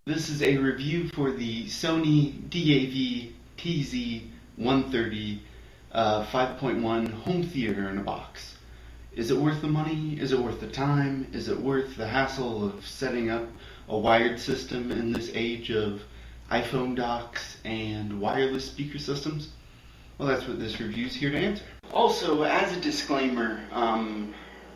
This is a review for the Sony DAV TZ130 5.1 home theater in a box. Is it worth the money? Is it worth the time? Is it worth the hassle of setting up a wired system in this age of iPhone docks and wireless speaker systems? Well, that's what this review is here to answer. Also, as a disclaimer,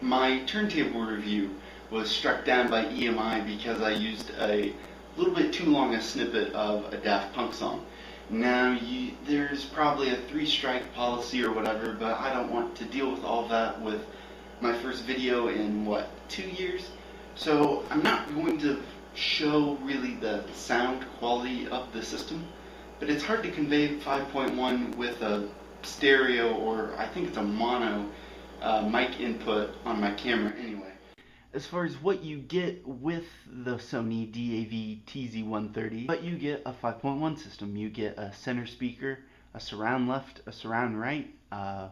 my turntable review was struck down by EMI because I used a little bit too long a snippet of a Daft Punk song. Now, there's probably a 3-strike policy or whatever, but I don't want to deal with all that with my first video in, 2 years? So I'm not going to show really the sound quality of the system, but it's hard to convey 5.1 with a stereo, or I think it's a mono mic input on my camera anyway. As far as what you get with the Sony DAV TZ130, but you get a 5.1 system. You get a center speaker, a surround left, a surround right, a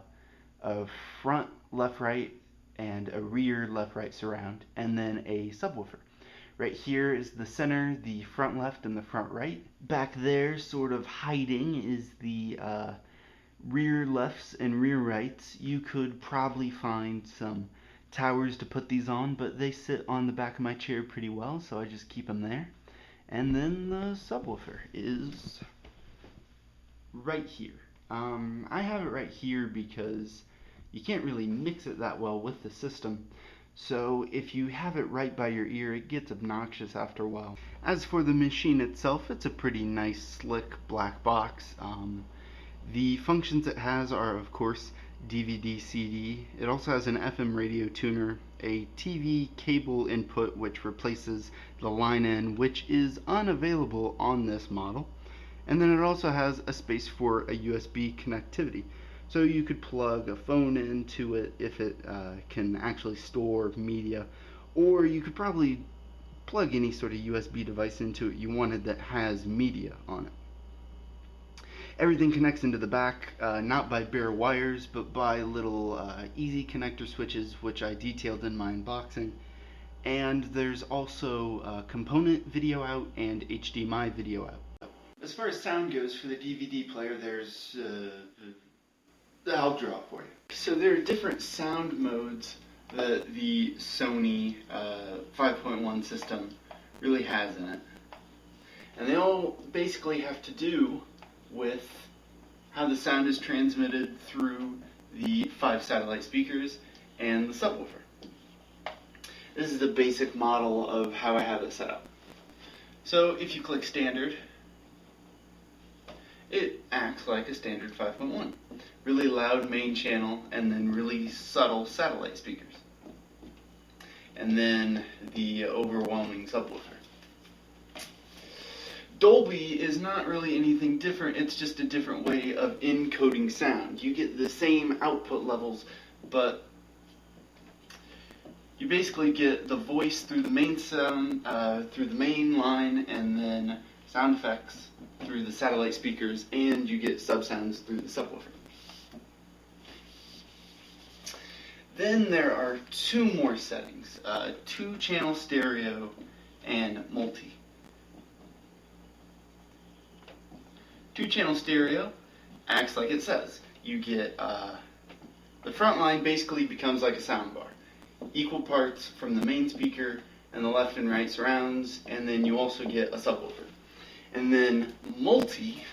front left right, and a rear left right surround, and then a subwoofer. Right here is the center, the front left, and the front right. Back there, sort of hiding, is the rear lefts and rear rights. You could probably find some towers to put these on, but they sit on the back of my chair pretty well, so I just keep them there. And then the subwoofer is right here. I have it right here because you can't really mix it that well with the system, so if you have it right by your ear, it gets obnoxious after a while. As for the machine itself, it's a pretty nice, slick black box. The functions it has are, of course, DVD, CD. It also has an FM radio tuner, a TV cable input which replaces the line in, which is unavailable on this model. And then it also has a space for a USB connectivity. So you could plug a phone into it if it can actually store media, or you could probably plug any sort of USB device into it you wanted that has media on it. Everything connects into the back, not by bare wires, but by little easy connector switches, which I detailed in my unboxing. And there's also component video out and HDMI video out. As far as sound goes, for the DVD player, there's I'll draw it for you. So there are different sound modes that the Sony 5.1 system really has in it. And they all basically have to do with how the sound is transmitted through the 5 satellite speakers and the subwoofer. This is the basic model of how I have it set up. So if you click standard, it acts like a standard 5.1. Really loud main channel, and then really subtle satellite speakers. And then the overwhelming subwoofer. Dolby is not really anything different, it's just a different way of encoding sound. You get the same output levels, but you basically get the voice through the main sound, through the main line, and then sound effects through the satellite speakers, and you get sub-sounds through the subwoofer. Then there are 2 more settings, 2-channel stereo and multi. 2-channel stereo acts like it says. You get, the front line basically becomes like a soundbar. Equal parts from the main speaker and the left and right surrounds, and then you also get a subwoofer. And then multi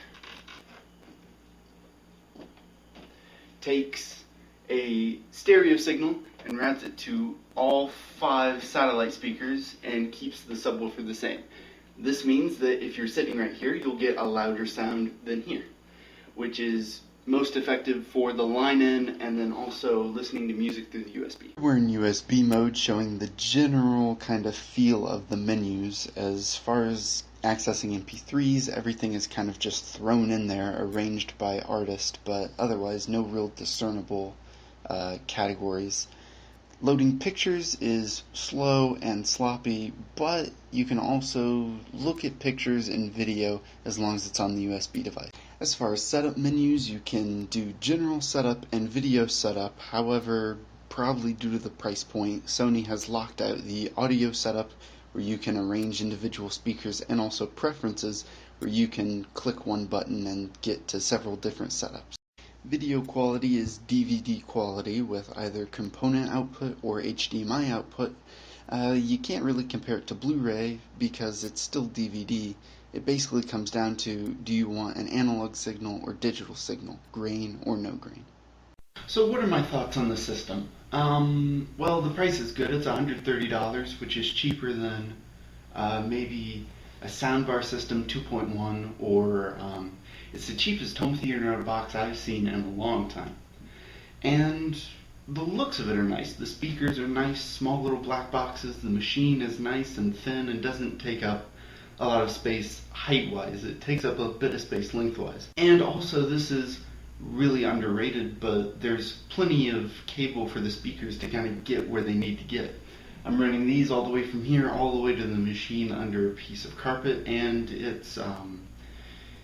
takes a stereo signal and routes it to all 5 satellite speakers and keeps the subwoofer the same. This means that if you're sitting right here, you'll get a louder sound than here, which is most effective for the line-in and then also listening to music through the USB. We're in USB mode, showing the general kind of feel of the menus. As far as accessing MP3s, everything is kind of just thrown in there, arranged by artist, but otherwise no real discernible categories. Loading pictures is slow and sloppy, but you can also look at pictures and video as long as it's on the USB device. As far as setup menus, you can do general setup and video setup. However, probably due to the price point, Sony has locked out the audio setup, where you can arrange individual speakers, and also preferences, where you can click one button and get to several different setups. Video quality is DVD quality with either component output or HDMI output. You can't really compare it to Blu-ray because it's still DVD. It basically comes down to, do you want an analog signal or digital signal, grain or no grain? So what are my thoughts on the system? Well, the price is good. It's $130, which is cheaper than maybe a soundbar system 2.1, or it's the cheapest home theater in a box I've seen in a long time. And the looks of it are nice. The speakers are nice, small little black boxes. The machine is nice and thin and doesn't take up a lot of space height-wise. It takes up a bit of space lengthwise. And also, this is really underrated, but there's plenty of cable for the speakers to kind of get where they need to get. I'm running these all the way from here all the way to the machine under a piece of carpet, and it's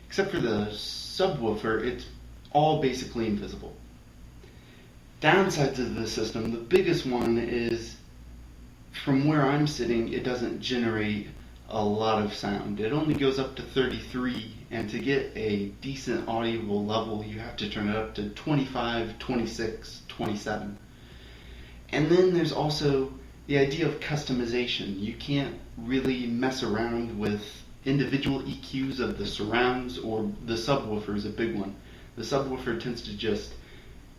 except for the subwoofer, it's all basically invisible. Downsides of the system, the biggest one is from where I'm sitting, it doesn't generate a lot of sound. It only goes up to 33, and to get a decent audible level, you have to turn it up to 25, 26, 27. And then there's also the idea of customization. You can't really mess around with individual EQs of the surrounds, or the subwoofer is a big one. The subwoofer tends to just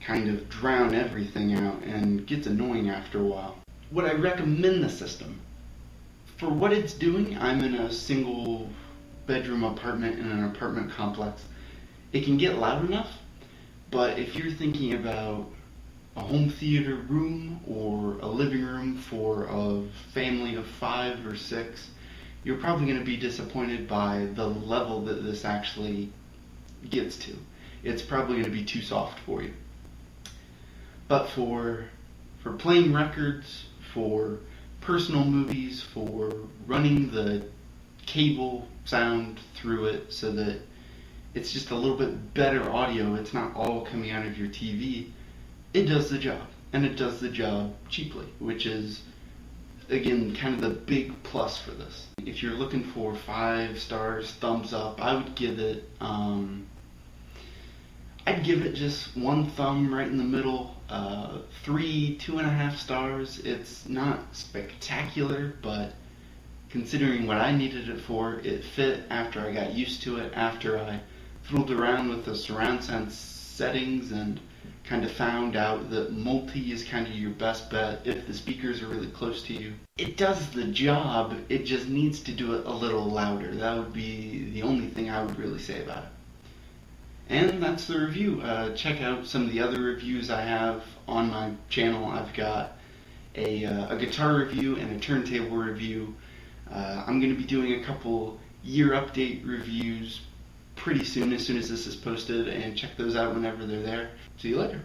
kind of drown everything out and gets annoying after a while. Would I recommend the system? For what it's doing, I'm in a single bedroom apartment in an apartment complex. It can get loud enough, but if you're thinking about a home theater room or a living room for a family of 5 or 6, you're probably going to be disappointed by the level that this actually gets to. It's probably going to be too soft for you. But for playing records, for personal movies, for running the cable sound through it so that it's just a little bit better audio, it's not all coming out of your TV, it does the job. And it does the job cheaply, which is, again, kind of the big plus for this. If you're looking for 5 stars, thumbs up, I would give it, I'd give it just 1 thumb right in the middle. 3, 2.5 stars. It's not spectacular, but considering what I needed it for, it fit after I got used to it, after I fooled around with the surround sound settings and kind of found out that multi is kind of your best bet if the speakers are really close to you. It does the job, it just needs to do it a little louder. That would be the only thing I would really say about it. And that's the review. Check out some of the other reviews I have on my channel. I've got a guitar review and a turntable review. I'm going to be doing a couple year update reviews pretty soon, as this is posted, and check those out whenever they're there. See you later.